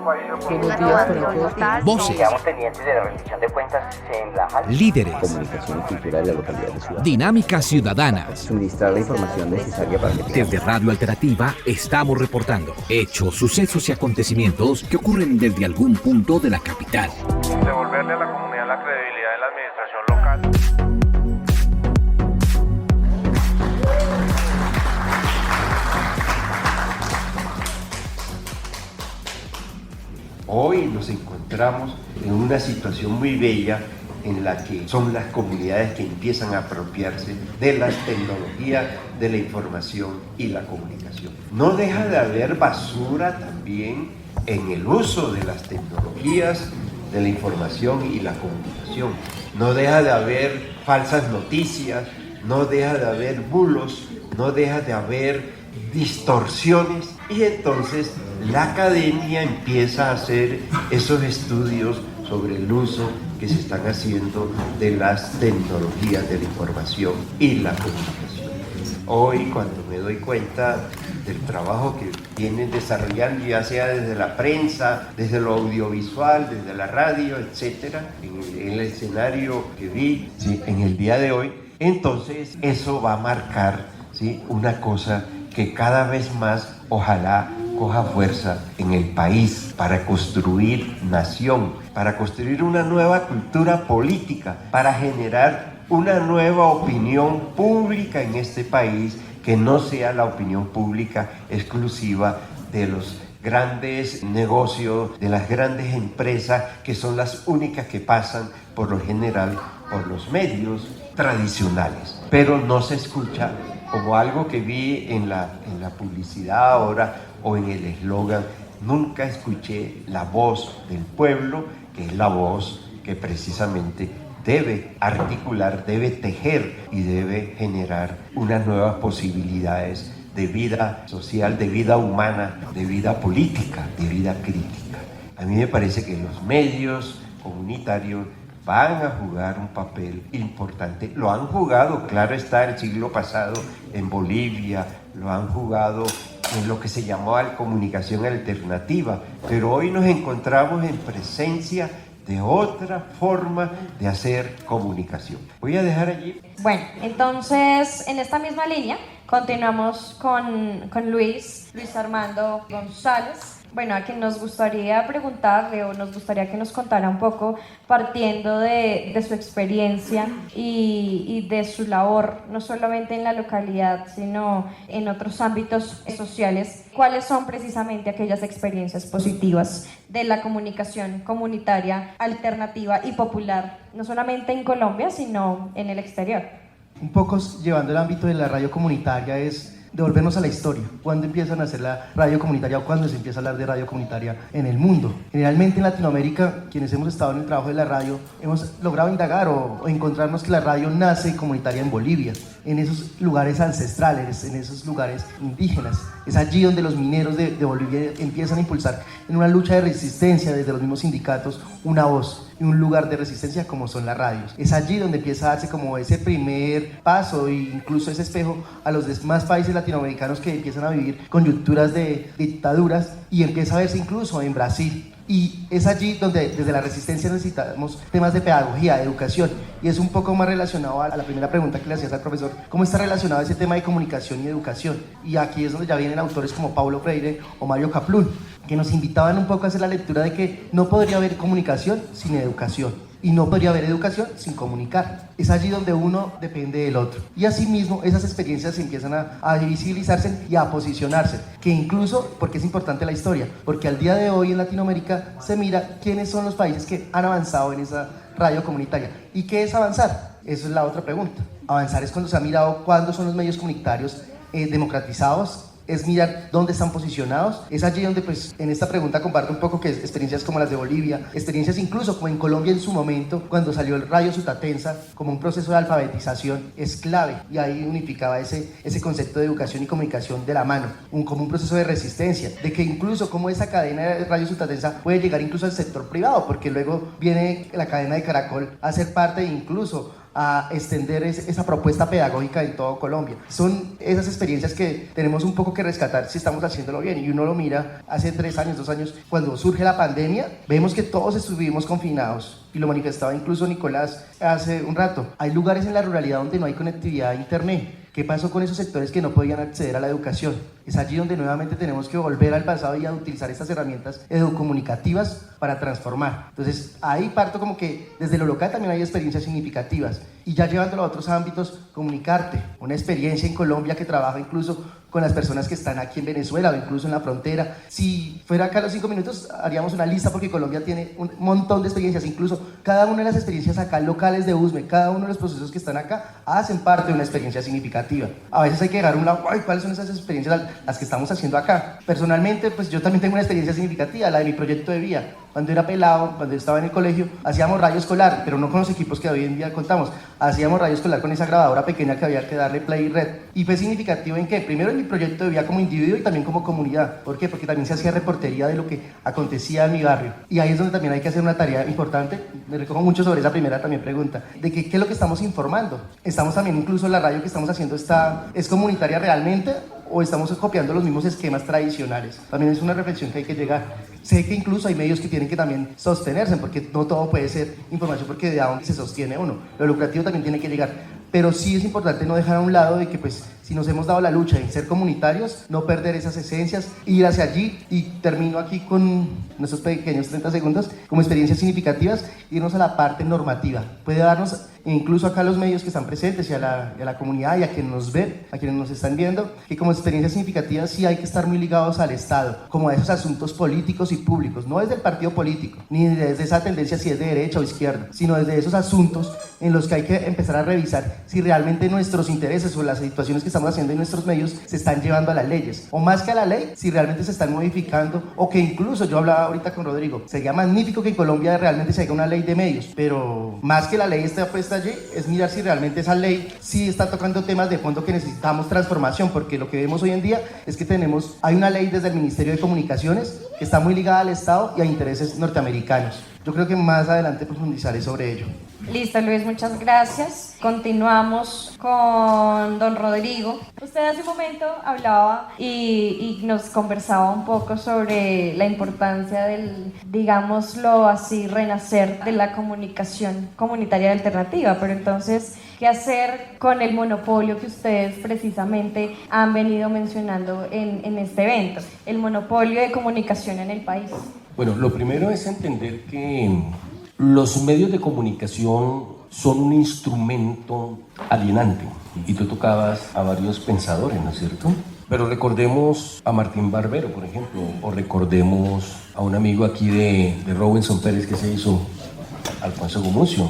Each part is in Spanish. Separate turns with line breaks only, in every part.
Buenos días para todos.
Voces.
Quedamos pendientes de la rendición de cuentas en la JAL.
Líderes.
Comunicación y cultura de la localidad de Ciudad.
Dinámicas ciudadanas.
Suministrar la información necesaria para que
Desde Radio Alternativa estamos reportando hechos, sucesos y acontecimientos que ocurren desde algún punto de la capital.
Devolverle a la comunidad la credibilidad de la administración local.
Hoy nos encontramos en una situación muy bella en la que son las comunidades que empiezan a apropiarse de las tecnologías de la información y la comunicación. No deja de haber basura también en el uso de las tecnologías de la información y la comunicación. No deja de haber falsas noticias, no deja de haber bulos, no deja de haber distorsiones, y entonces la academia empieza a hacer esos estudios sobre el uso que se están haciendo de las tecnologías de la información y la comunicación. Hoy, cuando me doy cuenta del trabajo que vienen desarrollando, ya sea desde la prensa, desde lo audiovisual, desde la radio, etcétera, en el escenario que vi, ¿sí?, en el día de hoy, entonces eso va a marcar, ¿sí?, una cosa que cada vez más ojalá coja fuerza en el país para construir nación, para construir una nueva cultura política, para generar una nueva opinión pública en este país, que no sea la opinión pública exclusiva de los grandes negocios, de las grandes empresas, que son las únicas que pasan por lo general por los medios tradicionales, pero no se escucha, como algo que vi en la publicidad ahora o en el eslogan. Nunca escuché la voz del pueblo, que es la voz que precisamente debe articular, debe tejer y debe generar unas nuevas posibilidades de vida social, de vida humana, de vida política, de vida crítica. A mí me parece que los medios comunitarios van a jugar un papel importante. Lo han jugado, claro está, el siglo pasado en Bolivia, lo han jugado en lo que se llamó comunicación alternativa, pero hoy nos encontramos en presencia de otra forma de hacer comunicación. Voy a dejar allí.
Bueno, entonces en esta misma línea continuamos con Luis Armando González. Bueno, a quien nos gustaría preguntarle o nos gustaría que nos contara un poco, partiendo de su experiencia y de su labor, no solamente en la localidad, sino en otros ámbitos sociales, ¿cuáles son precisamente aquellas experiencias positivas de la comunicación comunitaria, alternativa y popular, no solamente en Colombia, sino en el exterior?
Un poco llevando el ámbito de la radio comunitaria es devolvernos a la historia. ¿Cuándo empiezan a hacer la radio comunitaria o cuándo se empieza a hablar de radio comunitaria en el mundo? Generalmente en Latinoamérica, quienes hemos estado en el trabajo de la radio, hemos logrado indagar o encontrarnos que la radio nace comunitaria en Bolivia, en esos lugares ancestrales, en esos lugares indígenas. Es allí donde los mineros de Bolivia empiezan a impulsar en una lucha de resistencia desde los mismos sindicatos una voz y un lugar de resistencia como son las radios. Es allí donde empieza a darse como ese primer paso e incluso ese espejo a los demás países latinoamericanos que empiezan a vivir coyunturas de dictaduras, y empieza a verse incluso en Brasil. Y es allí donde desde la resistencia necesitamos temas de pedagogía, de educación, y es un poco más relacionado a la primera pregunta que le hacías al profesor, ¿cómo está relacionado ese tema de comunicación y educación? Y aquí es donde ya vienen autores como Paulo Freire o Mario Kaplun, que nos invitaban un poco a hacer la lectura de que no podría haber comunicación sin educación, y no podría haber educación sin comunicar. Es allí donde uno depende del otro. Y asimismo, esas experiencias empiezan a visibilizarse y a posicionarse. Que incluso, porque es importante la historia, porque al día de hoy en Latinoamérica se mira quiénes son los países que han avanzado en esa radio comunitaria. ¿Y qué es avanzar? Esa es la otra pregunta. Avanzar es cuando se ha mirado cuándo son los medios comunitarios democratizados, es mirar dónde están posicionados. Es allí donde, pues, en esta pregunta comparto un poco que experiencias como las de Bolivia, experiencias incluso como en Colombia en su momento, cuando salió el Radio Sutatensa como un proceso de alfabetización, es clave, y ahí unificaba ese concepto de educación y comunicación de la mano, como un proceso de resistencia, de que incluso como esa cadena de Radio Sutatensa puede llegar incluso al sector privado, porque luego viene la cadena de Caracol a ser parte incluso a extender esa propuesta pedagógica en todo Colombia. Son esas experiencias que tenemos un poco que rescatar si estamos haciéndolo bien. Y uno lo mira hace 3 años, 2 años, cuando surge la pandemia, vemos que todos estuvimos confinados. Y lo manifestaba incluso Nicolás hace un rato. Hay lugares en la ruralidad donde no hay conectividad a internet. ¿Qué pasó con esos sectores que no podían acceder a la educación? Es allí donde nuevamente tenemos que volver al pasado y a utilizar estas herramientas educomunicativas para transformar. Entonces, ahí parto como que desde lo local también hay experiencias significativas. Y ya llevándolo a otros ámbitos, comunicarte. Una experiencia en Colombia que trabaja incluso con las personas que están aquí en Venezuela o incluso en la frontera. Si fuera acá a los 5 minutos, haríamos una lista porque Colombia tiene un montón de experiencias. Incluso cada una de las experiencias acá locales de USME, cada uno de los procesos que están acá, hacen parte de una experiencia significativa. A veces hay que llegar a un lado, ay, ¿cuáles son esas experiencias las que estamos haciendo acá? Personalmente, pues yo también tengo una experiencia significativa, la de mi proyecto de vía. Cuando era pelado, cuando estaba en el colegio, hacíamos radio escolar, pero no con los equipos que hoy en día contamos. Hacíamos radio escolar con esa grabadora pequeña que había que darle play y red. Y fue significativo en que, primero en mi proyecto de vida como individuo y también como comunidad. ¿Por qué? Porque también se hacía reportería de lo que acontecía en mi barrio. Y ahí es donde también hay que hacer una tarea importante. Me recojo mucho sobre esa primera también pregunta, de qué es lo que estamos informando. Estamos también, incluso la radio que estamos haciendo ¿es comunitaria realmente? ¿O estamos copiando los mismos esquemas tradicionales? También es una reflexión que hay que llegar. Sé que incluso hay medios que tienen que también sostenerse, porque no todo puede ser información, porque de dónde se sostiene uno. Lo lucrativo también tiene que llegar. Pero sí es importante no dejar a un lado de que, pues, si nos hemos dado la lucha en ser comunitarios, no perder esas esencias, ir hacia allí. Y termino aquí con nuestros pequeños 30 segundos, como experiencias significativas, irnos a la parte normativa. Puede darnos, incluso acá a los medios que están presentes y a la comunidad y a quienes nos ven, a quienes nos están viendo, que como experiencias significativas sí hay que estar muy ligados al Estado, como a esos asuntos políticos y públicos, no desde el partido político, ni desde esa tendencia si es de derecha o izquierda, sino desde esos asuntos en los que hay que empezar a revisar si realmente nuestros intereses o las situaciones que estamos haciendo en nuestros medios se están llevando a las leyes, o más que a la ley, si realmente se están modificando, o que incluso, yo hablaba ahorita con Rodrigo, sería magnífico que en Colombia realmente se haga una ley de medios, pero más que la ley esté puesta allí, es mirar si realmente esa ley sí está tocando temas de fondo que necesitamos transformación, porque lo que vemos hoy en día es que hay una ley desde el Ministerio de Comunicaciones que está muy ligada al Estado y a intereses norteamericanos. Yo creo que más adelante profundizaré sobre ello.
Listo, Luis, muchas gracias. Continuamos con don Rodrigo. Usted hace un momento hablaba y nos conversaba un poco sobre la importancia del, digámoslo así, renacer de la comunicación comunitaria alternativa. Pero entonces, ¿qué hacer con el monopolio que ustedes precisamente han venido mencionando en este evento? El monopolio de comunicación en el país.
Bueno, lo primero es entender que los medios de comunicación son un instrumento alienante. Y tú tocabas a varios pensadores, ¿no es cierto? Pero recordemos a Martín Barbero, por ejemplo, o recordemos a un amigo aquí de Robinson Pérez que se hizo, Alfonso Gumucio,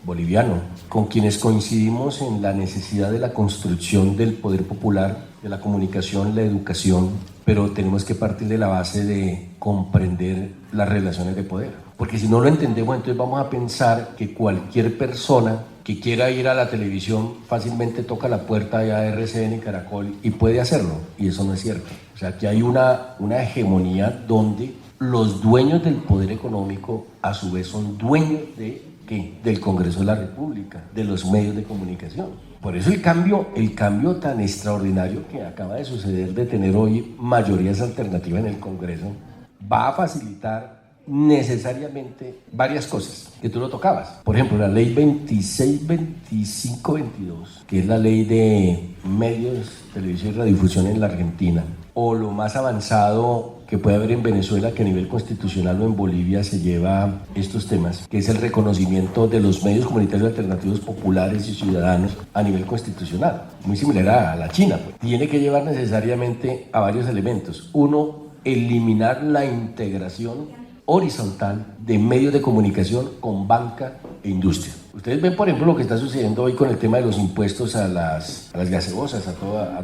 boliviano, con quienes coincidimos en la necesidad de la construcción del poder popular, de la comunicación, la educación, pero tenemos que partir de la base de comprender las relaciones de poder. Porque si no lo entendemos, entonces vamos a pensar que cualquier persona que quiera ir a la televisión fácilmente toca la puerta de RCN y Caracol y puede hacerlo, y eso no es cierto. O sea, que hay una hegemonía donde los dueños del poder económico a su vez son dueños de ¿qué? Del Congreso de la República, de los medios de comunicación. Por eso el cambio tan extraordinario que acaba de suceder de tener hoy mayorías alternativas en el Congreso va a facilitar necesariamente varias cosas que tú lo tocabas. Por ejemplo, la ley 262522, que es la ley de medios, televisión y radiodifusión en la Argentina, o lo más avanzado que puede haber en Venezuela, que a nivel constitucional o en Bolivia se lleva estos temas, que es el reconocimiento de los medios comunitarios alternativos populares y ciudadanos a nivel constitucional, muy similar a la China, pues. Tiene que llevar necesariamente a varios elementos. Uno, eliminar la integración horizontal de medios de comunicación con banca e industria. Ustedes ven, por ejemplo, lo que está sucediendo hoy con el tema de los impuestos a las gaseosas, a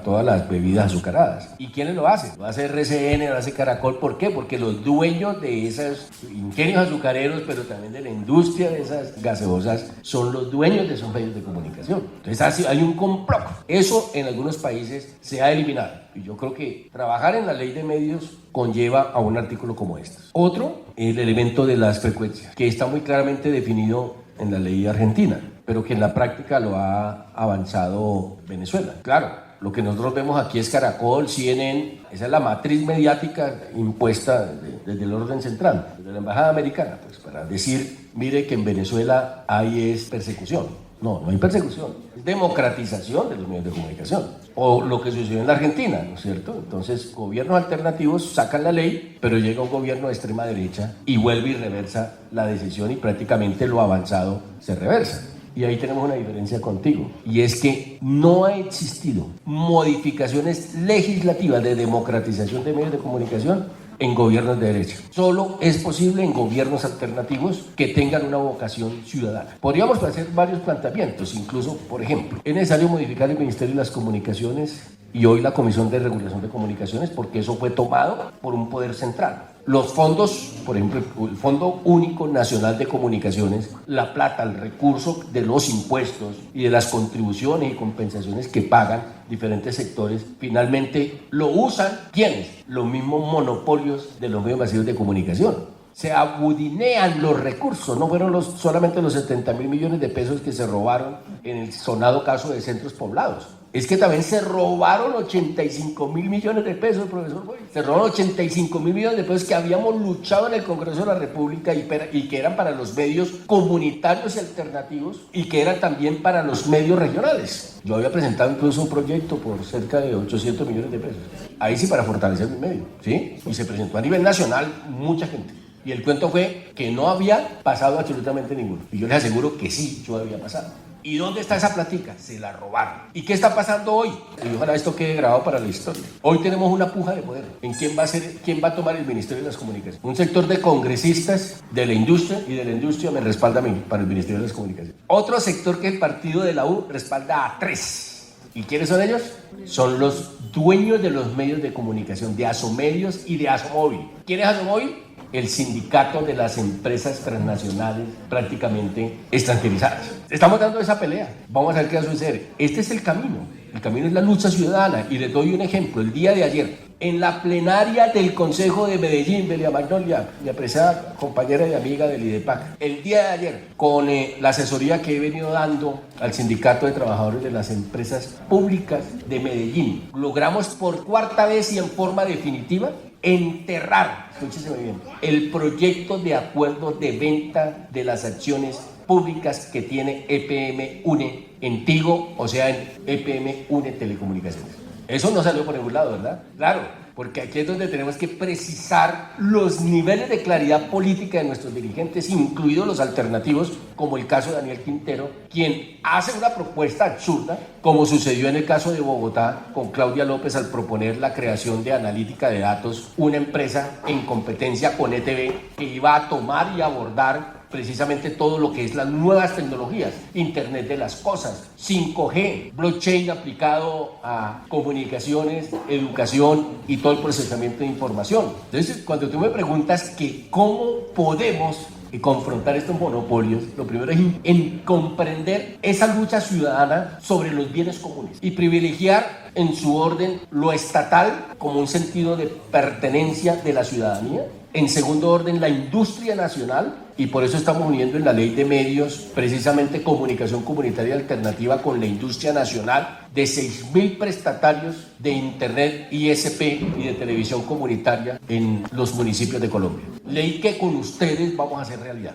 todas las bebidas azucaradas. ¿Y quiénes lo hacen? Lo hace RCN, lo hace Caracol. ¿Por qué? Porque los dueños de esos ingenios azucareros, pero también de la industria de esas gaseosas, son los dueños de esos medios de comunicación. Entonces hay un complot. Eso en algunos países se ha eliminado. Y yo creo que trabajar en la ley de medios conlleva a un artículo como este. Otro, el elemento de las frecuencias, que está muy claramente definido en la ley argentina. pero que en la práctica lo ha avanzado Venezuela. Claro, lo que nosotros vemos aquí es Caracol, CNN, esa es la matriz mediática impuesta desde el orden central, desde la embajada americana, pues para decir, mire que en Venezuela hay persecución. No hay persecución, es democratización de los medios de comunicación. O lo que sucedió en la Argentina, ¿no es cierto? Entonces, gobiernos alternativos sacan la ley, pero llega un gobierno de extrema derecha y vuelve y reversa la decisión y prácticamente lo avanzado se reversa. Y ahí tenemos una diferencia contigo, y es que no ha existido modificaciones legislativas de democratización de medios de comunicación en gobiernos de derecha. Solo es posible en gobiernos alternativos que tengan una vocación ciudadana. Podríamos hacer varios planteamientos, incluso, por ejemplo, es necesario modificar el Ministerio de las Comunicaciones y hoy la Comisión de Regulación de Comunicaciones, porque eso fue tomado por un poder central. Los fondos, por ejemplo, el Fondo Único Nacional de Comunicaciones, la plata, el recurso de los impuestos y de las contribuciones y compensaciones que pagan diferentes sectores, finalmente lo usan, ¿quiénes? Los mismos monopolios de los medios masivos de comunicación. Se abudinean los recursos, no fueron solamente los 70.000 millones de pesos que se robaron en el sonado caso de Centros Poblados. Es que también se robaron 85.000 millones de pesos, profesor Boy. Se robaron 85.000 millones de pesos que habíamos luchado en el Congreso de la República y que eran para los medios comunitarios y alternativos y que eran también para los medios regionales. Yo había presentado incluso un proyecto por cerca de 800 millones de pesos. Ahí sí para fortalecer mi medio, ¿sí? Y se presentó a nivel nacional mucha gente. Y el cuento fue que no había pasado absolutamente ninguno. Y yo les aseguro que sí, yo había pasado. ¿Y dónde está esa platica? Se la robaron. ¿Y qué está pasando hoy? Y ojalá esto quede grabado para la historia. Hoy tenemos una puja de poder. ¿En quién va a tomar el Ministerio de las Comunicaciones? Un sector de congresistas de la industria, y de la industria me respalda a mí para el Ministerio de las Comunicaciones. Otro sector que el partido de la U respalda a 3. ¿Y quiénes son ellos? Son los dueños de los medios de comunicación, de Asomedios y de Asomóvil. ¿Quién es Asomóvil? El sindicato de las empresas transnacionales prácticamente extranjerizadas. Estamos dando esa pelea. Vamos a ver qué va a suceder. Este es el camino. El camino es la lucha ciudadana. Y les doy un ejemplo. El día de ayer, en la plenaria del Consejo de Medellín, Belia Magnolia, mi apreciada compañera y amiga del IDEPAC, el día de ayer, con la asesoría que he venido dando al Sindicato de Trabajadores de las Empresas Públicas de Medellín, logramos por 4ª vez y en forma definitiva enterrar, escúchese bien, el proyecto de acuerdo de venta de las acciones públicas que tiene EPM UNE en Tigo, o sea, en EPM UNE Telecomunicaciones. Eso no salió por ningún lado, ¿verdad? Claro, porque aquí es donde tenemos que precisar los niveles de claridad política de nuestros dirigentes, incluidos los alternativos, como el caso de Daniel Quintero, quien hace una propuesta absurda, como sucedió en el caso de Bogotá con Claudia López al proponer la creación de Analítica de Datos, una empresa en competencia con ETV que iba a tomar y abordar precisamente todo lo que es las nuevas tecnologías, Internet de las cosas, 5G, blockchain aplicado a comunicaciones, educación y todo el procesamiento de información. Entonces, cuando tú me preguntas que cómo podemos confrontar estos monopolios, lo primero es en comprender esa lucha ciudadana sobre los bienes comunes y privilegiar en su orden lo estatal como un sentido de pertenencia de la ciudadanía. En segundo orden, la industria nacional, y por eso estamos uniendo en la ley de medios precisamente comunicación comunitaria alternativa con la industria nacional de 6.000 prestatarios de internet, ISP y de televisión comunitaria en los municipios de Colombia. Ley que con ustedes vamos a hacer realidad.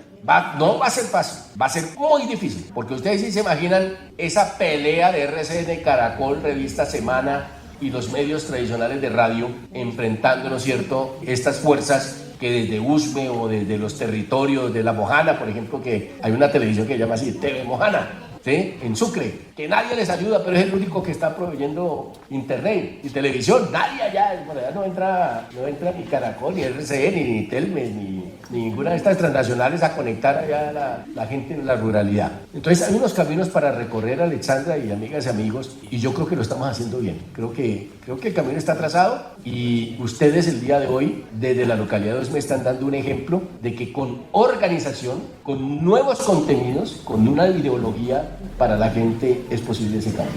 No va a ser fácil, va a ser muy difícil, porque ustedes sí se imaginan esa pelea de RCN, Caracol, Revista Semana y los medios tradicionales de radio enfrentando, ¿no es cierto?, estas fuerzas que desde USME o desde los territorios de La Mojana, por ejemplo, que hay una televisión que se llama así, TV Mojana, ¿sí?, en Sucre, que nadie les ayuda, pero es el único que está proveyendo internet y televisión. Nadie allá, por allá no entra ni Caracol, ni RCN, ni Telmes, ni ninguna de estas transnacionales a conectar allá a la gente en la ruralidad. Entonces hay unos caminos para recorrer, Alexandra y amigas y amigos, y yo creo que lo estamos haciendo bien. Creo que el camino está trazado y ustedes el día de hoy, desde la localidad de Osme, están dando un ejemplo de que con organización, con nuevos contenidos, con una ideología para la gente es posible ese cambio.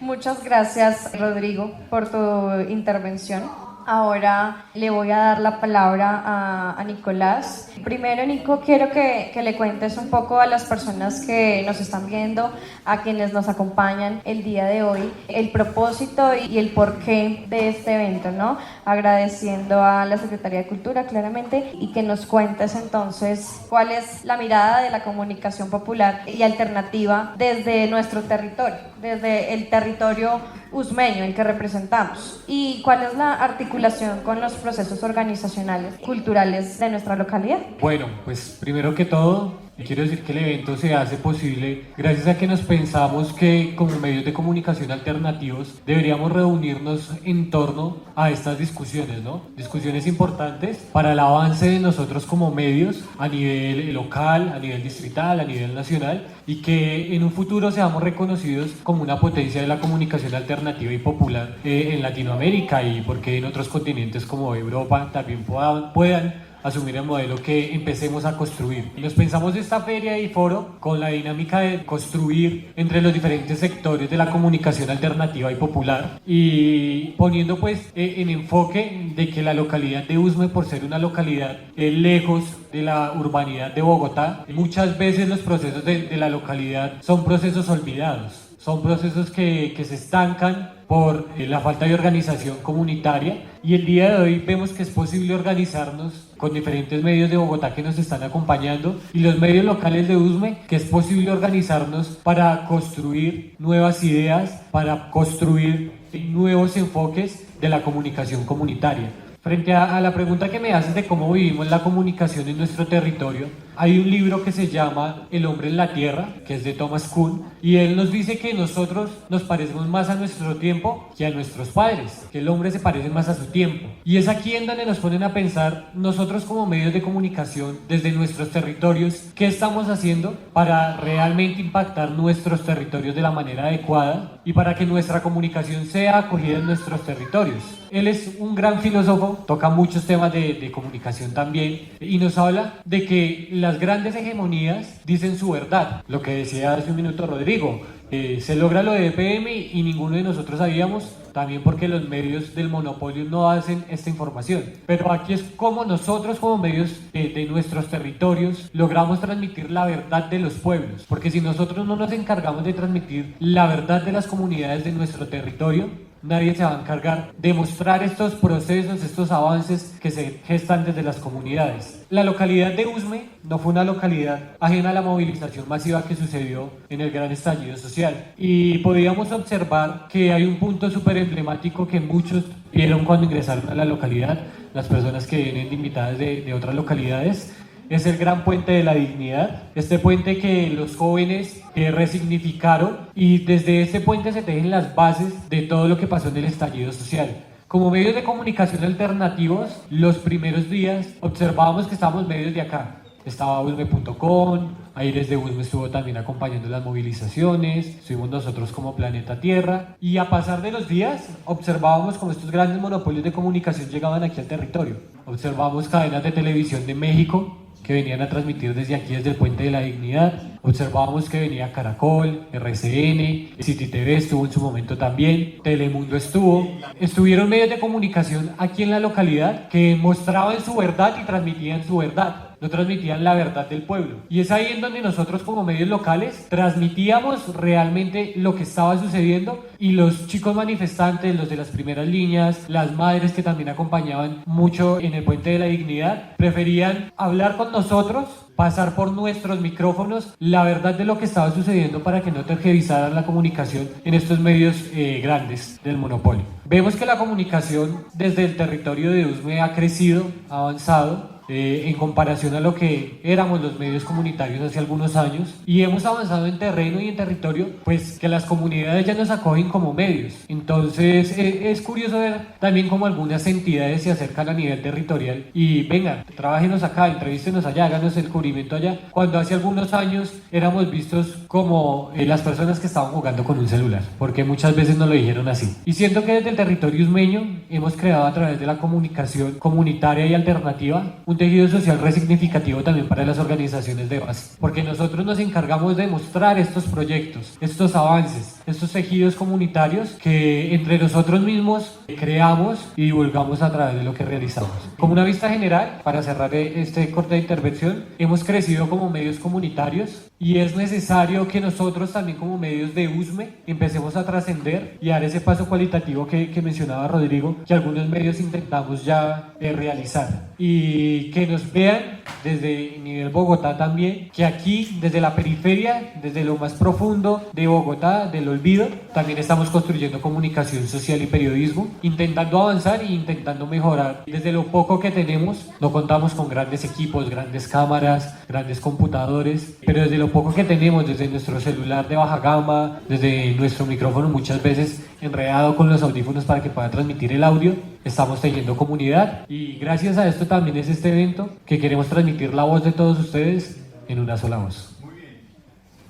Muchas gracias, Rodrigo, por tu intervención. Ahora le voy a dar la palabra a Nicolás. Primero, Nico, quiero que le cuentes un poco a las personas que nos están viendo, a quienes nos acompañan el día de hoy, el propósito y el porqué de este evento, ¿no? Agradeciendo a la Secretaría de Cultura, claramente, y que nos cuentes entonces cuál es la mirada de la comunicación popular y alternativa desde nuestro territorio, desde el territorio usmeño, el que representamos, y cuál es la articulación con los procesos organizacionales, culturales de nuestra localidad.
Bueno, pues primero que todo, quiero decir que el evento se hace posible gracias a que nos pensamos que como medios de comunicación alternativos deberíamos reunirnos en torno a estas discusiones, ¿no? Discusiones importantes para el avance de nosotros como medios a nivel local, a nivel distrital, a nivel nacional, y que en un futuro seamos reconocidos como una potencia de la comunicación alternativa y popular en Latinoamérica, y porque en otros continentes como Europa también puedan asumir el modelo que empecemos a construir. Nos pensamos esta feria y foro con la dinámica de construir entre los diferentes sectores de la comunicación alternativa y popular, y poniendo pues en enfoque de que la localidad de Usme, por ser una localidad lejos de la urbanidad de Bogotá, muchas veces los procesos de la localidad son procesos olvidados. Son procesos que se estancan por la falta de organización comunitaria, y el día de hoy vemos que es posible organizarnos con diferentes medios de Bogotá que nos están acompañando y los medios locales de Usme, que es posible organizarnos para construir nuevas ideas, para construir nuevos enfoques de la comunicación comunitaria. Frente a la pregunta que me haces de cómo vivimos la comunicación en nuestro territorio, hay un libro que se llama El hombre en la tierra, que es de Thomas Kuhn, y él nos dice que nosotros nos parecemos más a nuestro tiempo que a nuestros padres, que el hombre se parece más a su tiempo. Y es aquí en donde nos ponen a pensar nosotros como medios de comunicación desde nuestros territorios, qué estamos haciendo para realmente impactar nuestros territorios de la manera adecuada y para que nuestra comunicación sea acogida en nuestros territorios. Él es un gran filósofo, toca muchos temas de comunicación también, y nos habla de que las grandes hegemonías dicen su verdad. Lo que decía hace un minuto Rodrigo, se logra lo de EPM y ninguno de nosotros sabíamos, también porque los medios del monopolio no hacen esta información. Pero aquí es como nosotros como medios de nuestros territorios logramos transmitir la verdad de los pueblos, porque si nosotros no nos encargamos de transmitir la verdad de las comunidades de nuestro territorio, nadie se va a encargar de mostrar estos procesos, estos avances que se gestan desde las comunidades. La localidad de Usme no fue una localidad ajena a la movilización masiva que sucedió en el gran estallido social. Y podíamos observar que hay un punto súper emblemático que muchos vieron cuando ingresaron a la localidad, las personas que vienen invitadas de otras localidades. Es el gran puente de la dignidad, este puente que los jóvenes resignificaron, y desde este puente se tejen las bases de todo lo que pasó en el estallido social. Como medios de comunicación alternativos, los primeros días observábamos que estábamos medios de acá. Estaba Usme.com, Aires de Usme estuvo también acompañando las movilizaciones, estuvimos nosotros como Planeta Tierra, y a pasar de los días observábamos como estos grandes monopolios de comunicación llegaban aquí al territorio. Observamos cadenas de televisión de México que venían a transmitir desde aquí, desde el Puente de la Dignidad. Observábamos que venía Caracol, RCN, City TV estuvo en su momento también, Telemundo estuvieron medios de comunicación aquí en la localidad que mostraban su verdad y transmitían su verdad. No transmitían la verdad del pueblo. Y es ahí en donde nosotros como medios locales transmitíamos realmente lo que estaba sucediendo, y los chicos manifestantes, los de las primeras líneas, las madres que también acompañaban mucho en el Puente de la Dignidad, preferían hablar con nosotros, pasar por nuestros micrófonos la verdad de lo que estaba sucediendo para que no tergiversaran la comunicación en estos medios grandes del monopolio. Vemos que la comunicación desde el territorio de Usme ha crecido, ha avanzado, en comparación a lo que éramos los medios comunitarios hace algunos años, y hemos avanzado en terreno y en territorio, pues que las comunidades ya nos acogen como medios. Entonces es curioso ver también como algunas entidades se acercan a nivel territorial y vengan, trabájenos acá, entrevístenos allá, háganos el cubrimiento allá, cuando hace algunos años éramos vistos como las personas que estaban jugando con un celular, porque muchas veces nos lo dijeron así. Y siento que desde el territorio usmeño hemos creado a través de la comunicación comunitaria y alternativa un tejido social resignificativo también para las organizaciones de base, porque nosotros nos encargamos de mostrar estos proyectos, estos avances, estos tejidos comunitarios que entre nosotros mismos creamos y divulgamos a través de lo que realizamos. Como una vista general, para cerrar este corte de intervención, hemos crecido como medios comunitarios y es necesario que nosotros también como medios de USME empecemos a trascender y dar ese paso cualitativo que mencionaba Rodrigo, que algunos medios intentamos ya realizar, y que nos vean desde nivel Bogotá también, que aquí desde la periferia, desde lo más profundo de Bogotá, del olvido, también estamos construyendo comunicación social y periodismo, intentando avanzar e intentando mejorar. Desde lo poco que tenemos, no contamos con grandes equipos, grandes cámaras, grandes computadores, pero desde lo poco que tenemos, desde nuestro celular de baja gama, desde nuestro micrófono muchas veces enredado con los audífonos para que pueda transmitir el audio, estamos tejiendo comunidad, y gracias a esto también es este evento que queremos transmitir la voz de todos ustedes en una sola voz.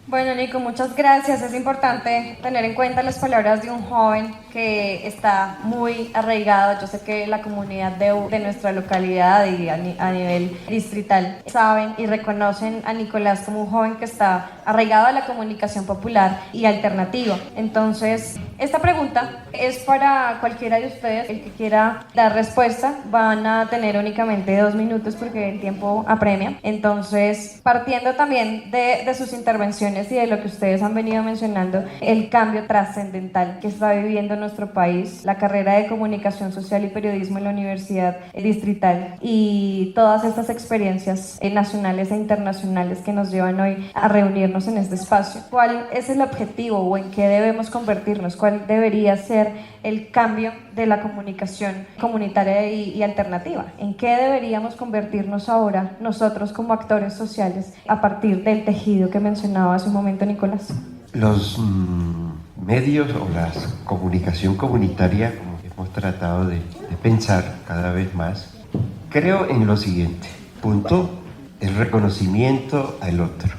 Bueno, Nico, muchas gracias. Es importante tener en cuenta las palabras de un joven que está muy arraigado. Yo sé que la comunidad de nuestra localidad y a nivel distrital saben y reconocen a Nicolás como un joven que está arraigado a la comunicación popular y alternativa. Entonces, esta pregunta es para cualquiera de ustedes. El que quiera dar respuesta van a tener únicamente 2 minutos porque el tiempo apremia. Entonces, partiendo también de sus intervenciones y de lo que ustedes han venido mencionando, el cambio trascendental que está viviendo nuestro país, la carrera de comunicación social y periodismo en la Universidad Distrital y todas estas experiencias nacionales e internacionales que nos llevan hoy a reunirnos en este espacio. ¿Cuál es el objetivo o en qué debemos convertirnos? ¿Cuál debería ser el cambio de la comunicación comunitaria y alternativa? ¿En qué deberíamos convertirnos ahora nosotros como actores sociales a partir del tejido que mencionaba hace un momento Nicolás?
Los medios o la comunicación comunitaria, como hemos tratado de pensar cada vez más, creo en lo siguiente. Punto, el reconocimiento al otro.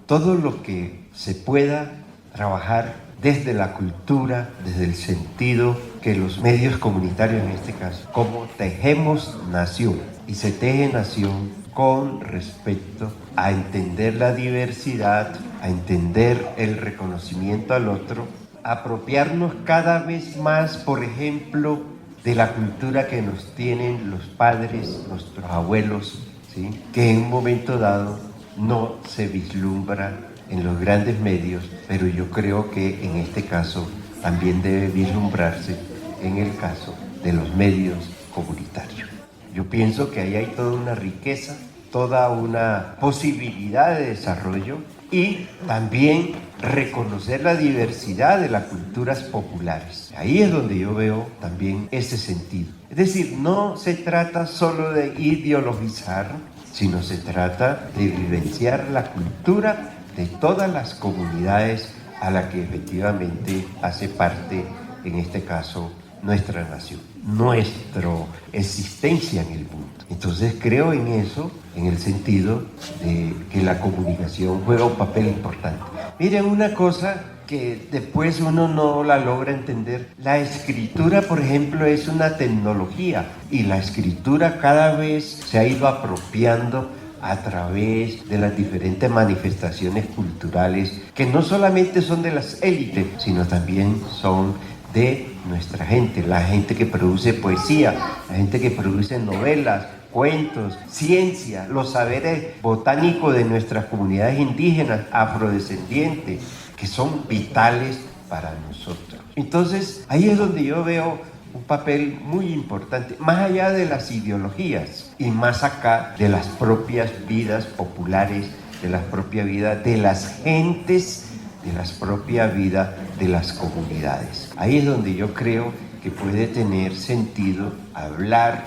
Todo lo que se pueda trabajar desde la cultura, desde el sentido que los medios comunitarios en este caso, como tejemos nación, y se teje nación con respecto a entender la diversidad, a entender el reconocimiento al otro, apropiarnos cada vez más, por ejemplo, de la cultura que nos tienen los padres, nuestros abuelos, ¿sí? Que en un momento dado no se vislumbra en los grandes medios, pero yo creo que en este caso también debe vislumbrarse en el caso de los medios comunitarios. Yo pienso que ahí hay toda una riqueza, toda una posibilidad de desarrollo y también reconocer la diversidad de las culturas populares. Ahí es donde yo veo también ese sentido. Es decir, no se trata solo de ideologizar, sino se trata de vivenciar la cultura de todas las comunidades a la que efectivamente hace parte, en este caso, nuestra nación, nuestra existencia en el mundo. Entonces creo en eso, en el sentido de que la comunicación juega un papel importante. Miren, una cosa que después uno no la logra entender, la escritura, por ejemplo, es una tecnología y la escritura cada vez se ha ido apropiando a través de las diferentes manifestaciones culturales que no solamente son de las élites, sino también son de nuestra gente, la gente que produce poesía, la gente que produce novelas, cuentos, ciencia, los saberes botánicos de nuestras comunidades indígenas, afrodescendientes, que son vitales para nosotros. Entonces, ahí es donde yo veo un papel muy importante, más allá de las ideologías y más acá de las propias vidas populares, de las propias vidas de las gentes, de las propias vidas de las comunidades. Ahí es donde yo creo que puede tener sentido hablar,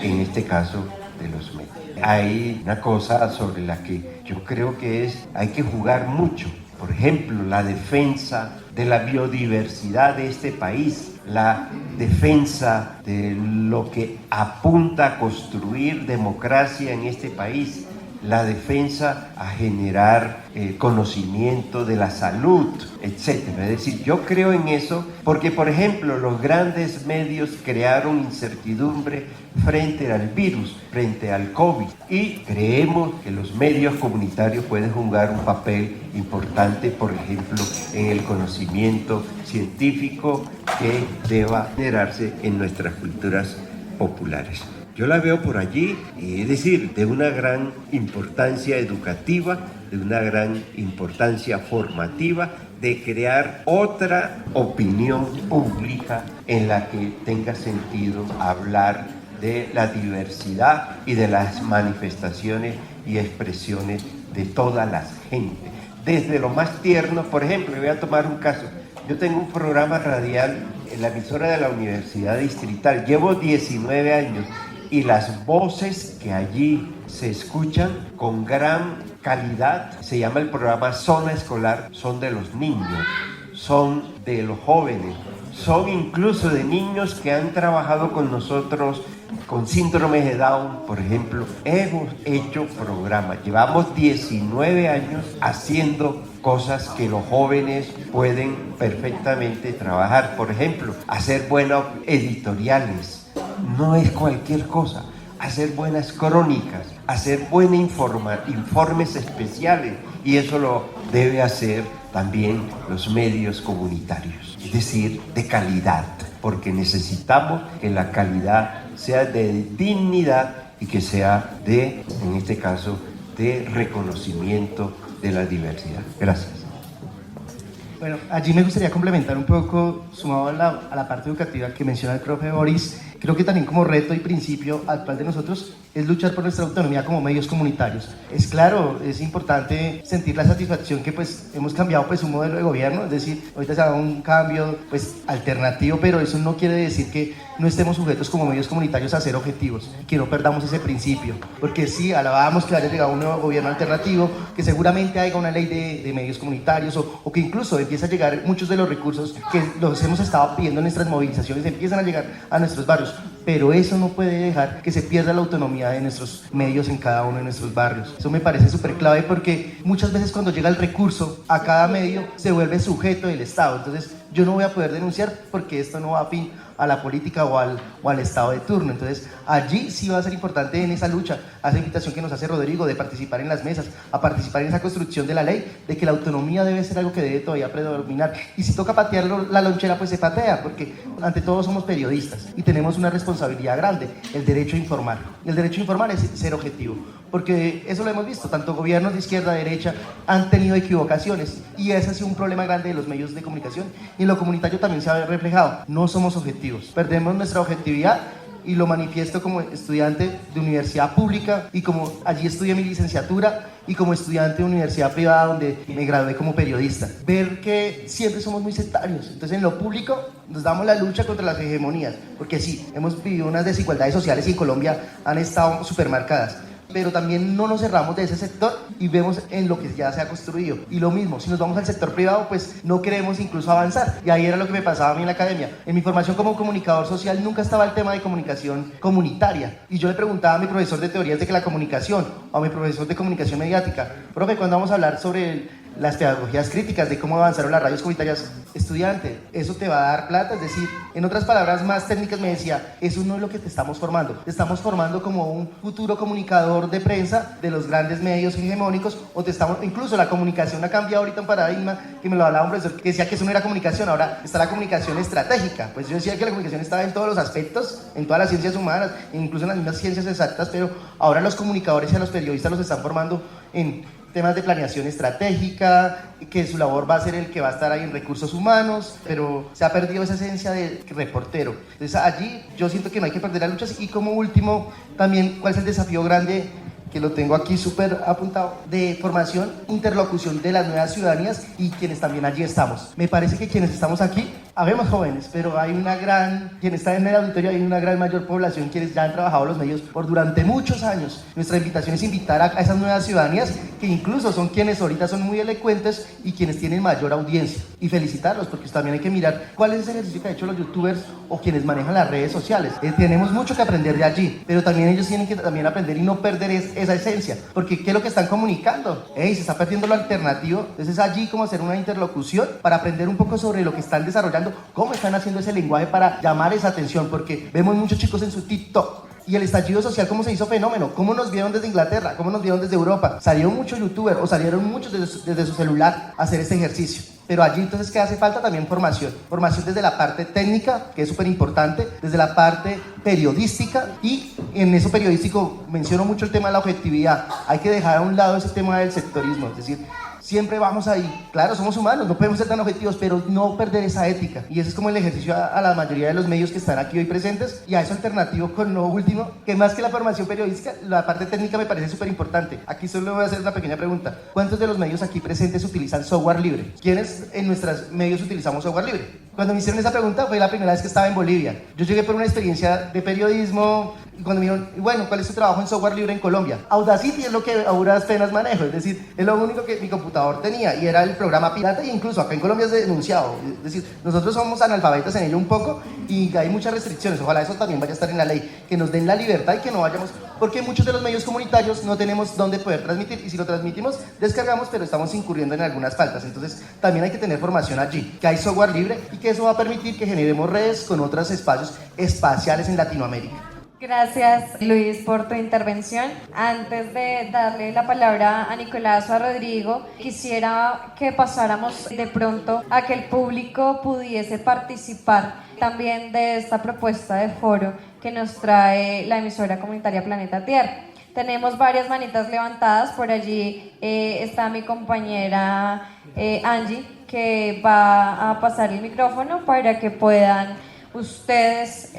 en este caso, de los medios. Hay una cosa sobre la que yo creo que hay que jugar mucho. Por ejemplo, la defensa de la biodiversidad de este país, la defensa de lo que apunta a construir democracia en este país, la defensa a generar conocimiento de la salud, etcétera. Es decir, yo creo en eso porque, por ejemplo, los grandes medios crearon incertidumbre frente al virus, frente al COVID, y creemos que los medios comunitarios pueden jugar un papel importante, por ejemplo, en el conocimiento científico que deba generarse en nuestras culturas populares. Yo la veo por allí, es decir, de una gran importancia educativa, de una gran importancia formativa, de crear otra opinión pública en la que tenga sentido hablar de la diversidad y de las manifestaciones y expresiones de toda la gente. Desde lo más tierno, por ejemplo, voy a tomar un caso. Yo tengo un programa radial en la emisora de la Universidad Distrital. Llevo 19 años y las voces que allí se escuchan con gran calidad, se llama el programa Zona Escolar, son de los niños, son de los jóvenes, son incluso de niños que han trabajado con nosotros con síndrome de Down, por ejemplo. Hemos hecho programas, llevamos 19 años haciendo cosas que los jóvenes pueden perfectamente trabajar. Por ejemplo, hacer buenos editoriales, no es cualquier cosa. Hacer buenas crónicas, hacer buenos informes especiales, y eso lo debe hacer también los medios comunitarios, es decir, de calidad, porque necesitamos que la calidad sea de dignidad y que sea de, en este caso, de reconocimiento de la diversidad. Gracias.
Bueno, allí me gustaría complementar un poco, sumado a la parte educativa que menciona el profe Boris. Creo que también como reto y principio actual de nosotros es luchar por nuestra autonomía como medios comunitarios. Es claro, es importante sentir la satisfacción que pues hemos cambiado pues un modelo de gobierno, es decir, ahorita se ha dado un cambio pues alternativo, pero eso no quiere decir que no estemos sujetos como medios comunitarios a ser objetivos, que no perdamos ese principio, porque sí, alabábamos que haya llegado un nuevo gobierno alternativo, que seguramente haya una ley de medios comunitarios o que incluso empiece a llegar muchos de los recursos que los hemos estado pidiendo en nuestras movilizaciones, empiezan a llegar a nuestros barrios, pero eso no puede dejar que se pierda la autonomía de nuestros medios en cada uno de nuestros barrios. Eso me parece súper clave porque muchas veces cuando llega el recurso a cada medio se vuelve sujeto del Estado, entonces yo no voy a poder denunciar porque esto no va afín a la política o al Estado de turno. Entonces allí sí va a ser importante en esa lucha, a esa invitación que nos hace Rodrigo de participar en las mesas, a participar en esa construcción de la ley, de que la autonomía debe ser algo que debe todavía predominar, y si toca patear la lonchera pues se patea, porque ante todo somos periodistas y tenemos una responsabilidad grande, el derecho a informar. Y el derecho a informar es ser objetivo, porque eso lo hemos visto, tanto gobiernos de izquierda, derecha han tenido equivocaciones, y ese ha sido un problema grande de los medios de comunicación, y en lo comunitario también se ha reflejado. No somos objetivos, perdemos nuestra objetividad, y lo manifiesto como estudiante de universidad pública y como allí estudié mi licenciatura y como estudiante de universidad privada donde me gradué como periodista. Ver que siempre somos muy sectarios, entonces en lo público nos damos la lucha contra las hegemonías, porque sí, hemos vivido unas desigualdades sociales y en Colombia han estado súper marcadas, pero también no nos cerramos de ese sector y vemos en lo que ya se ha construido. Y lo mismo, si nos vamos al sector privado, pues no queremos incluso avanzar. Y ahí era lo que me pasaba a mí en la academia. En mi formación como comunicador social nunca estaba el tema de comunicación comunitaria. Y yo le preguntaba a mi profesor de teorías de que la comunicación, o a mi profesor de comunicación mediática, profe, ¿cuándo vamos a hablar sobre las pedagogías críticas, de cómo avanzaron las radios comunitarias? Estudiante, eso te va a dar plata, es decir, en otras palabras más técnicas me decía, eso no es lo que te estamos formando como un futuro comunicador de prensa de los grandes medios hegemónicos, o te estamos, incluso la comunicación ha cambiado ahorita un paradigma, que me lo hablaba un profesor que decía que eso no era comunicación, ahora está la comunicación estratégica. Pues yo decía que la comunicación estaba en todos los aspectos, en todas las ciencias humanas, incluso en las mismas ciencias exactas, pero ahora los comunicadores y a los periodistas los están formando en temas de planeación estratégica, que su labor va a ser el que va a estar ahí en recursos humanos, pero se ha perdido esa esencia de reportero. Entonces allí yo siento que no hay que perder las luchas. Y como último, también, ¿cuál es el desafío grande? Que lo tengo aquí súper apuntado, de formación, interlocución de las nuevas ciudadanías y quienes también allí estamos. Me parece que quienes estamos aquí Habemos jóvenes, pero hay una gran, quien está en el auditorio, hay una gran mayor población quienes ya han trabajado los medios por durante muchos años. Nuestra invitación es invitar a esas nuevas ciudadanías que incluso son quienes ahorita son muy elocuentes y quienes tienen mayor audiencia. Y felicitarlos, porque también hay que mirar cuál es ese ejercicio que han hecho los youtubers o quienes manejan las redes sociales. Tenemos mucho que aprender de allí, pero también ellos tienen que también aprender y no perder esa esencia, porque ¿qué es lo que están comunicando? Se está perdiendo lo alternativo. Entonces allí como hacer una interlocución para aprender un poco sobre lo que están desarrollando, cómo están haciendo ese lenguaje para llamar esa atención, porque vemos muchos chicos en su TikTok. Y el estallido social, ¿cómo se hizo fenómeno? ¿Cómo nos vieron desde Inglaterra? ¿Cómo nos vieron desde Europa? Salieron muchos youtubers o salieron muchos desde su celular a hacer este ejercicio. Pero allí entonces, ¿qué hace falta? También formación. Formación desde la parte técnica, que es súper importante, desde la parte periodística, y en eso periodístico menciono mucho el tema de la objetividad. Hay que dejar a un lado ese tema del sectorismo, es decir, siempre vamos ahí. Claro, somos humanos, no podemos ser tan objetivos, pero no perder esa ética. Y ese es como el ejercicio a la mayoría de los medios que están aquí hoy presentes. Y a eso alternativo con lo último, que más que la formación periodística, la parte técnica me parece súper importante. Aquí solo voy a hacer una pequeña pregunta. ¿Cuántos de los medios aquí presentes utilizan software libre? ¿Quiénes en nuestros medios utilizamos software libre? Cuando me hicieron esa pregunta fue la primera vez que estaba en Bolivia. Yo llegué por una experiencia de periodismo y cuando me dijeron, bueno, ¿cuál es tu trabajo en software libre en Colombia? Audacity es lo que a duras penas manejo, es decir, es lo único que mi computador tenía y era el programa pirata, y incluso acá en Colombia es denunciado. Es decir, nosotros somos analfabetas en ello un poco y hay muchas restricciones. Ojalá eso también vaya a estar en la ley, que nos den la libertad y que no vayamos, porque muchos de los medios comunitarios no tenemos dónde poder transmitir, y si lo transmitimos, descargamos, pero estamos incurriendo en algunas faltas. Entonces también hay que tener formación allí, que hay software libre y que eso va a permitir que generemos redes con otros espacios espaciales en Latinoamérica.
Gracias, Luis, por tu intervención. Antes de darle la palabra a Nicolás o a Rodrigo, quisiera que pasáramos de pronto a que el público pudiese participar también de esta propuesta de foro que nos trae la emisora comunitaria Planeta Tierra. Tenemos varias manitas levantadas, por allí está mi compañera Angie, que va a pasar el micrófono para que puedan ustedes,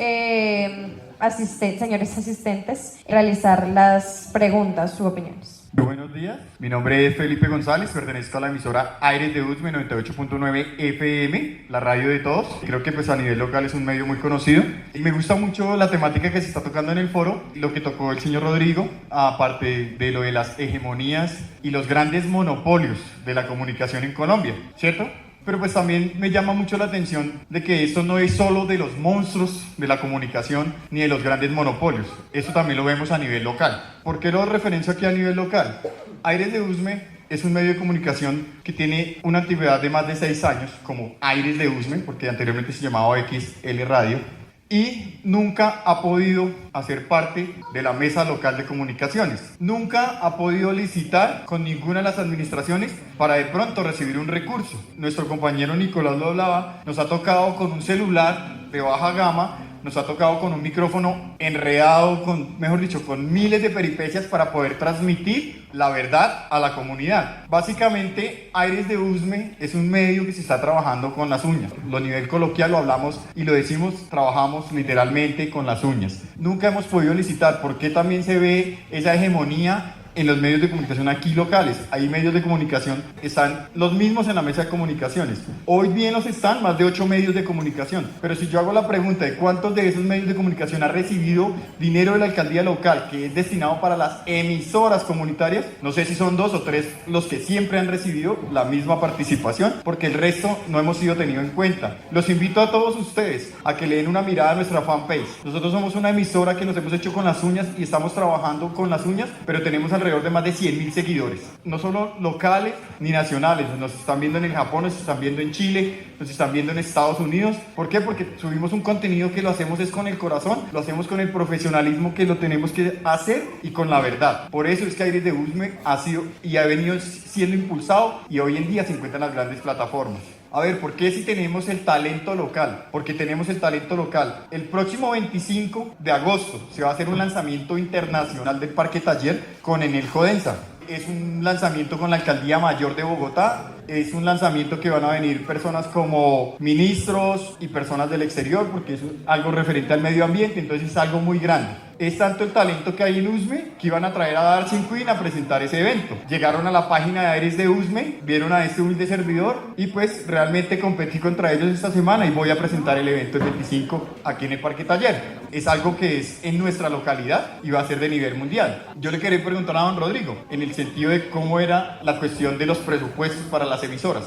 señores asistentes, realizar las preguntas u opiniones.
Muy buenos días, mi nombre es Felipe González, pertenezco a la emisora Aires de Usme 98.9 FM, la radio de todos. Creo que pues a nivel local es un medio muy conocido y me gusta mucho la temática que se está tocando en el foro, lo que tocó el señor Rodrigo, aparte de lo de las hegemonías y los grandes monopolios de la comunicación en Colombia, ¿cierto? Pero pues también me llama mucho la atención de que esto no es solo de los monstruos de la comunicación ni de los grandes monopolios. Esto también lo vemos a nivel local. ¿Por qué lo referencio aquí a nivel local? Aires de Usme es un medio de comunicación que tiene una antigüedad de más de 6 años, como Aires de Usme, porque anteriormente se llamaba XL Radio, y nunca ha podido hacer parte de la mesa local de comunicaciones. Nunca ha podido licitar con ninguna de las administraciones para de pronto recibir un recurso. Nuestro compañero Nicolás lo hablaba, nos ha tocado con un celular de baja gama, nos ha tocado con un micrófono enredado, mejor dicho, con miles de peripecias para poder transmitir la verdad a la comunidad. Básicamente, Aires de Usme es un medio que se está trabajando con las uñas. Lo a nivel coloquial lo hablamos y lo decimos, trabajamos literalmente con las uñas. Nunca hemos podido licitar. ¿Por qué también se ve esa hegemonía en los medios de comunicación aquí locales? Hay medios de comunicación, están los mismos en la mesa de comunicaciones. Hoy bien los están más de 8 medios de comunicación. Pero si yo hago la pregunta de cuántos de esos medios de comunicación ha recibido dinero de la alcaldía local que es destinado para las emisoras comunitarias, no sé si son 2 o 3 los que siempre han recibido la misma participación, porque el resto no hemos sido tenidos en cuenta. Los invito a todos ustedes a que le den una mirada a nuestra fanpage. Nosotros somos una emisora que nos hemos hecho con las uñas y estamos trabajando con las uñas, pero tenemos alrededor de más de 100.000 seguidores, no solo locales ni nacionales. Nos están viendo en el Japón, nos están viendo en Chile, nos están viendo en Estados Unidos. ¿Por qué? Porque subimos un contenido que lo hacemos es con el corazón, lo hacemos con el profesionalismo que lo tenemos que hacer y con la verdad. Por eso es que Aires de Usme ha sido y ha venido siendo impulsado y hoy en día se encuentra en las grandes plataformas. A ver, ¿por qué si tenemos el talento local? Porque tenemos el talento local. El próximo 25 de agosto se va a hacer un lanzamiento internacional del Parque Taller con Enel Codensa. Es un lanzamiento con la Alcaldía Mayor de Bogotá. Es un lanzamiento que van a venir personas como ministros y personas del exterior, porque es algo referente al medio ambiente, entonces es algo muy grande. Es tanto el talento que hay en USME que iban a traer a Dancing Queen a presentar ese evento. Llegaron a la página de Aires de USME, vieron a este humilde servidor y pues realmente competí contra ellos esta semana y voy a presentar el evento el 25 aquí en el Parque Taller. Es algo que es en nuestra localidad y va a ser de nivel mundial. Yo le quería preguntar a don Rodrigo en el sentido de cómo era la cuestión de los presupuestos para las emisoras.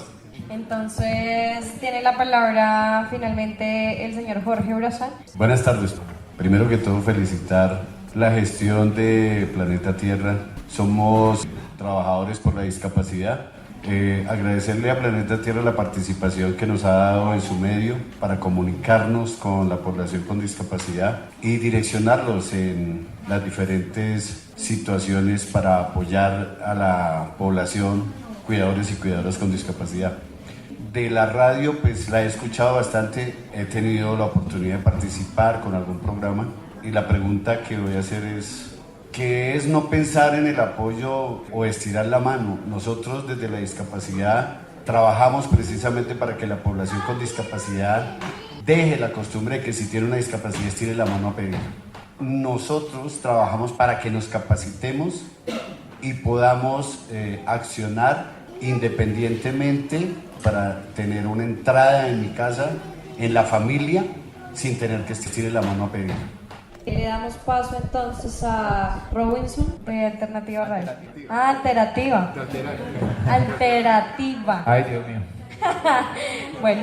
Entonces tiene la palabra finalmente el señor Jorge Urazán.
Buenas tardes. Primero que todo felicitar la gestión de Planeta Tierra. Somos trabajadores por la discapacidad. Agradecerle a Planeta Tierra la participación que nos ha dado en su medio para comunicarnos con la población con discapacidad y direccionarlos en las diferentes situaciones para apoyar a la población, cuidadores y cuidadoras con discapacidad. De la radio, pues la he escuchado bastante, he tenido la oportunidad de participar con algún programa y la pregunta que voy a hacer es, ¿qué es no pensar en el apoyo o estirar la mano? Nosotros desde la discapacidad trabajamos precisamente para que la población con discapacidad deje la costumbre de que si tiene una discapacidad estire la mano a pedir. Nosotros trabajamos para que nos capacitemos y podamos accionar independientemente para tener una entrada en mi casa, en la familia, sin tener que estire la mano a pedir.
Le damos paso entonces a Robinson de Alternativa Radio. Alternativa. Alternativa.
Ay, Dios mío.
Bueno.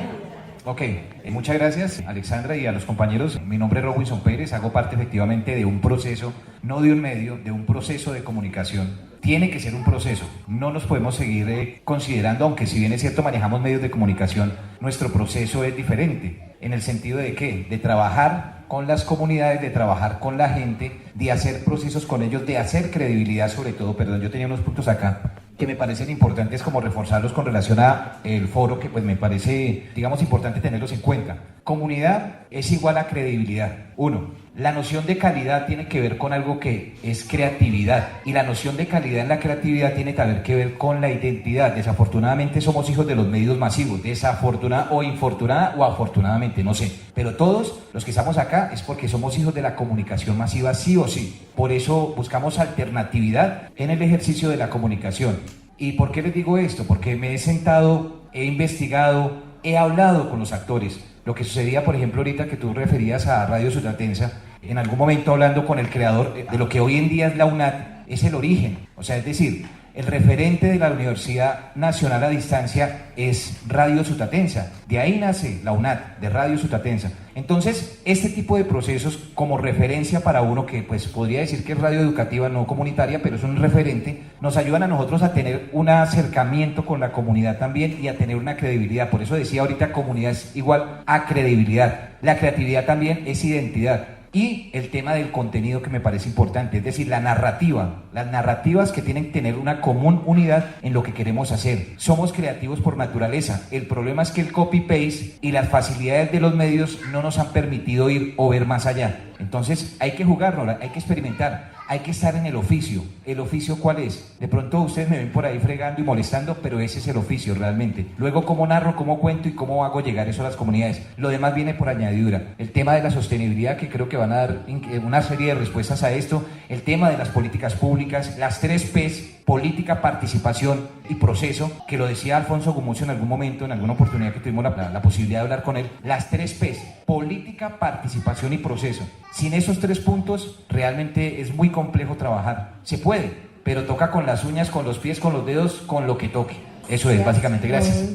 Ok, muchas gracias Alexandra y a los compañeros. Mi nombre es Robinson Pérez, hago parte efectivamente de un proceso, no de un medio, de un proceso de comunicación. Tiene que ser un proceso, no nos podemos seguir considerando, aunque si bien es cierto manejamos medios de comunicación, nuestro proceso es diferente. ¿En el sentido de qué? De trabajar con las comunidades, de trabajar con la gente, de hacer procesos con ellos, de hacer credibilidad sobre todo. Perdón, yo tenía unos puntos acá que me parecen importantes como reforzarlos con relación a el foro, que pues me parece, digamos, importante tenerlos en cuenta. Comunidad es igual a credibilidad. Uno, la noción de calidad tiene que ver con algo que es creatividad, y la noción de calidad en la creatividad tiene que ver con la identidad. Desafortunadamente somos hijos de los medios masivos, desafortunada o infortunada o afortunadamente, no sé, pero todos los que estamos acá es porque somos hijos de la comunicación masiva sí o sí. Por eso buscamos alternatividad en el ejercicio de la comunicación. ¿Y por qué les digo esto? Porque me he sentado, he investigado, he hablado con los actores. Lo que sucedía, por ejemplo, ahorita que tú referías a Radio Sutatensa, en algún momento hablando con el creador de lo que hoy en día es la UNAT, es el origen. O sea, es decir, el referente de la Universidad Nacional a Distancia es Radio Sutatensa. De ahí nace la UNAT, de Radio Sutatensa. Entonces, este tipo de procesos como referencia para uno que pues podría decir que es radio educativa, no comunitaria, pero es un referente, nos ayudan a nosotros a tener un acercamiento con la comunidad también y a tener una credibilidad. Por eso decía ahorita, comunidad es igual a credibilidad. La creatividad también es identidad. Y el tema del contenido que me parece importante, es decir, la narrativa, las narrativas que tienen que tener una común unidad en lo que queremos hacer. Somos creativos por naturaleza, el problema es que el copy-paste y las facilidades de los medios no nos han permitido ir o ver más allá. Entonces hay que jugarlo, hay que experimentar. Hay que estar en el oficio. ¿El oficio cuál es? De pronto ustedes me ven por ahí fregando y molestando, pero ese es el oficio realmente. Luego, cómo narro, cómo cuento y cómo hago llegar eso a las comunidades. Lo demás viene por añadidura. El tema de la sostenibilidad, que creo que van a dar una serie de respuestas a esto. El tema de las políticas públicas, las 3 P's, política, participación y proceso, que lo decía Alfonso Gumucio en algún momento, en alguna oportunidad que tuvimos la posibilidad de hablar con él. Las 3 P's, política, participación y proceso. Sin esos 3 puntos, realmente es muy complejo trabajar. Se puede, pero toca con las uñas, con los pies, con los dedos, con lo que toque. Eso es, básicamente. Gracias.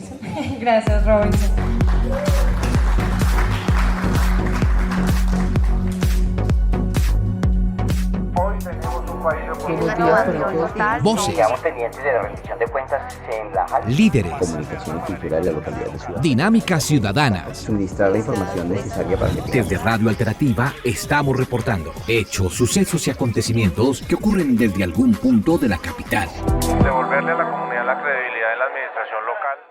Gracias, Robinson.
Voces.
Quedamos pendientes de la rendición de cuentas en la JAL.
Líderes.
Comunicación y cultura de la localidad de Ciudad.
Dinámicas ciudadanas.
Suministrar la información necesaria para que
Desde Radio Alternativa estamos reportando hechos, sucesos y acontecimientos que ocurren desde algún punto de la capital.
Devolverle a la comunidad la credibilidad de la administración local.